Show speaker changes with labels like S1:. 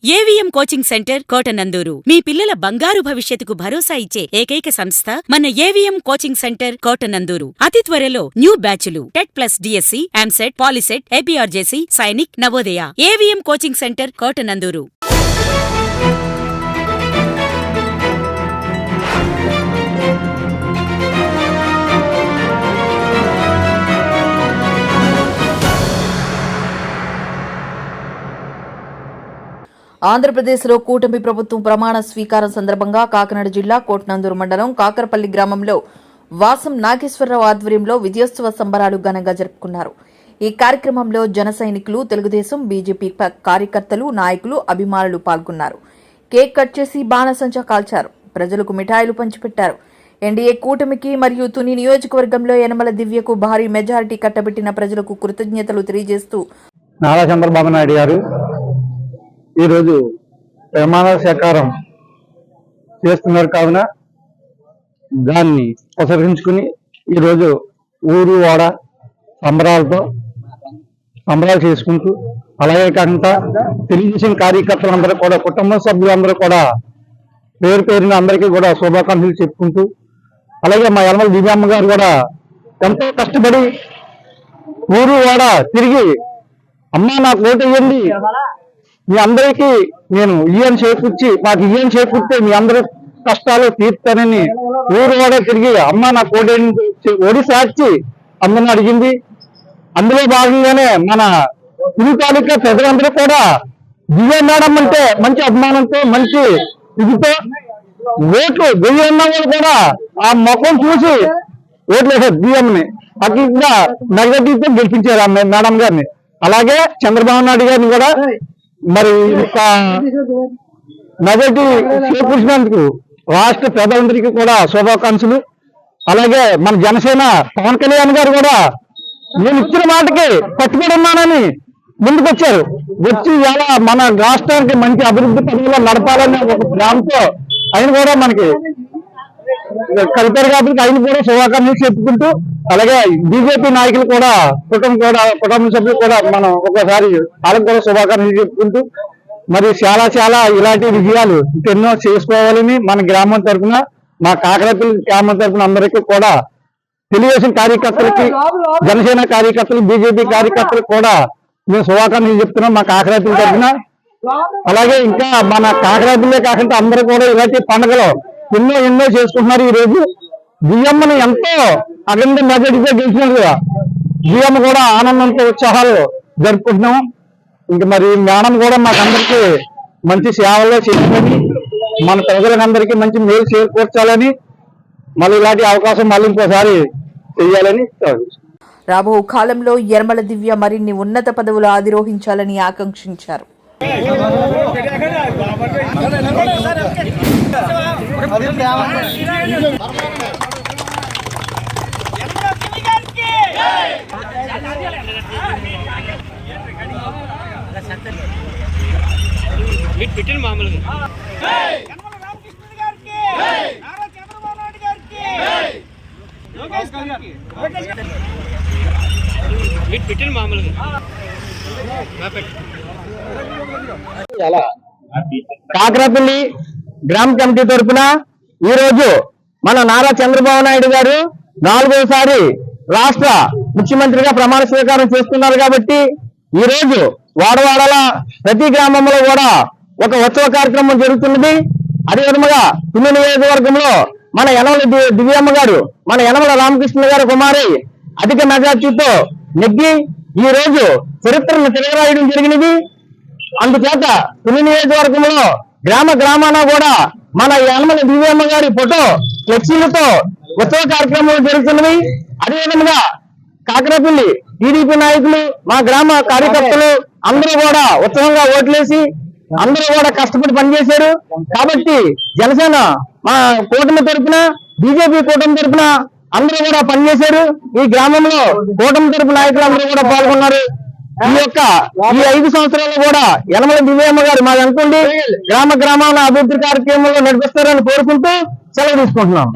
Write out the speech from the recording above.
S1: AVM coaching centre Kotananduru మీ పిల్లల బంగారు భవిష్యత్తుకు భరోసా ఇచ్చే ఏకైక సంస్థ మన ఏవిఎం కోచింగ్ సెంటర్ కోటనందూరు. అతి త్వరలో న్యూ బ్యాచ్లు TET plus DSC, EAMCET, POLYCET, APRJC, Sainik, Navodaya. AVM coaching centre Kotananduru.
S2: ఆంధ్రప్రదేశ్లో కూటమి ప్రభుత్వం ప్రమాణ స్వీకారం సందర్భంగా కాకినాడ జిల్లా కోటనందూరు మండలం కాకరపల్లి గ్రామంలో వాసం నాగేశ్వరరావు ఆధ్వర్యంలో విజయోత్సవ సంబరాలు ఘనంగా జరుపుకున్నారు. ఈ కార్యక్రమంలో జన సైనికులు, తెలుగుదేశం, బీజేపీ కార్యకర్తలు, నాయకులు, అభిమానులు పాల్గొన్నారు. కేక్ కట్ చేసి బాణసంచా కాల్చారు. ప్రజలకు మిఠాయిలు పంచిపెట్టారు. ఎన్డీఏ కూటమికి మరియు తుని నియోజకవర్గంలో యనమల దివ్యకు భారీ మెజారిటీ కట్టబెట్టిన ప్రజలకు కృతజ్ఞతలు తెలియజేస్తూ
S3: నారా చంద్రబాబు నాయుడు గారు ఈరోజు ప్రమాణ స్వీకారం చేస్తున్నారు కావున దాన్ని ఉపసరించుకుని ఈరోజు ఊరు వాడ సంబరాలు చేసుకుంటూ, అలాగే కాకుండా తెలుగుదేశం కార్యకర్తలందరూ కూడా, కుటుంబ సభ్యులందరూ కూడా పేరు పేరున అందరికీ కూడా శుభాకాంక్షలు చెప్పుకుంటూ, అలాగే మా యనమల దివ్యమ్మ గారు కూడా ఎంతో కష్టపడి ఊరు వాడ తిరిగి అమ్మ నాకు ఓటు వేయండి, మీ అందరికీ నేను ఈయన చేకూర్చి మాకు ఈయన చేకూర్తే మీ అందరి కష్టాలు తీర్తానని ఊరు కూడా తిరిగి అమ్మ నా ఓడిసాచి అందరిని అడిగింది. అందులో భాగంగానే మన తుని తాలూకా ప్రజలందరూ కూడా దివ్య మేడం అంటే మంచి అభిమానంతో, మంచి ఇదితో ఓట్లు దివ్యన్న వాళ్ళు కూడా ఆ ముఖం చూసి ఓట్లు వేశారు. దివ్యమ్మని అట్లా మెజారిటీతో గెలిపించారు ఆ మేడం గారిని. అలాగే చంద్రబాబు నాయుడు గారిని కూడా మరి మెజారిటీ చేకూర్చినందుకు రాష్ట్ర ప్రజలందరికీ కూడా శుభాకాంక్షలు. అలాగే మన జనసేన పవన్ కళ్యాణ్ గారు కూడా నేను ఇచ్చిన మాటకి కట్టుబడి ఉన్నానని ముందుకొచ్చారు. వచ్చి ఇలా మన రాష్ట్రానికి మంచి అభివృద్ధి పనుల్లో నడపాలనే ఒక ప్లాన్తో ఆయన కూడా మనకి కలిపారు కాబట్టి ఆయన కూడా శుభాకాంక్షలు చెప్పుకుంటూ, అలాగే బీజేపీ నాయకులు కూడా కుటుంబ సభ్యులు కూడా మనం ఒకసారి వాళ్ళకి కూడా శుభాకాంక్షలు చెప్పుకుంటూ, మరి చాలా ఇలాంటి విజయాలు ఎన్నో చేసుకోవాలని మన గ్రామం తరఫున, మా కాకరపల్లి గ్రామం తరఫున అందరికీ కూడా తెలుగుదేశం కార్యకర్తలకి, జనసేన కార్యకర్తలు, బీజేపీ కార్యకర్తలకు కూడా మేము శుభాకాంక్షలు చెప్తున్నాం మా కాకరపల్లి తరఫున. అలాగే ఇంకా మన కాకరపల్లి కాకుండా అందరూ కూడా ఇలాంటి పండుగలు ఎన్నో చేసుకుంటున్నారు. ఈ రోజు దివ్యమ్మని ఎంతో అఖండ మెజారిటీతో గెలిచినట్టుగా దివ్యమ్మ కూడా ఆనందంతో ఉత్సాహాలు జరుపుకుంటున్నాం. ఇంక మరి మేడం కూడా మాకందరికీ మంచి సేవల్లో చేసుకొని మన ప్రజలందరికీ మంచి మేలు చేకూర్చాలని, మళ్ళీ ఇలాంటి అవకాశం మళ్ళీ ఇంకోసారి చెయ్యాలని.
S2: రాబో కాలంలో యనమల దివ్య మరిన్ని ఉన్నత పదవులు అధిరోహించాలని ఆకాంక్షించారు.
S3: కాకరపల్లి గ్రామ కమిటీ తరఫున ఈ రోజు మన నారా చంద్రబాబు నాయుడు గారు 4వ రాష్ట్ర ముఖ్యమంత్రిగా ప్రమాణ స్వీకారం చేస్తున్నారు కాబట్టి ఈ రోజు వాడవాడల ప్రతి గ్రామంలో కూడా ఒక ఉత్సవ కార్యక్రమం జరుగుతున్నది. అదేవిధంగా తుని నియోజకవర్గంలో మన యనమల దివ్యమ్మ గారు, మన యనమల రామకృష్ణ గారు కుమారి అధిక మెజార్టీతో నెగ్గి ఈ రోజు చరిత్రను తిరగరాయడం జరిగినది. అందుచేత తుని నియోజకవర్గంలో గ్రామాన కూడా మన యనమల దివ్యమ్మ గారి ఫోటో ఫ్లెక్సీలతో ఉత్సవ కార్యక్రమాలు జరుగుతున్నవి. అదేవిధంగా కాకరపల్లి టీడీపీ నాయకులు, మా గ్రామ కార్యకర్తలు అందరూ కూడా ఉత్సవంగా ఓట్లేసి అందరూ కూడా కష్టపడి పనిచేశారు. కాబట్టి జనసేన మా కూటమి తరఫున, బీజేపీ కూటమి తరఫున అందరూ కూడా పనిచేశారు. ఈ గ్రామంలో కూటమి తరఫు నాయకులు అందరూ కూడా పాల్గొన్నారు. ఈ 5 సంవత్సరాలు కూడా యనమల దివ్యమ్మ గారు మాది అనుకోండి గ్రామాల అభివృద్ధి కార్యక్రమంలో నడిపిస్తారని కోరుకుంటూ సెలవు తీసుకుంటున్నాం.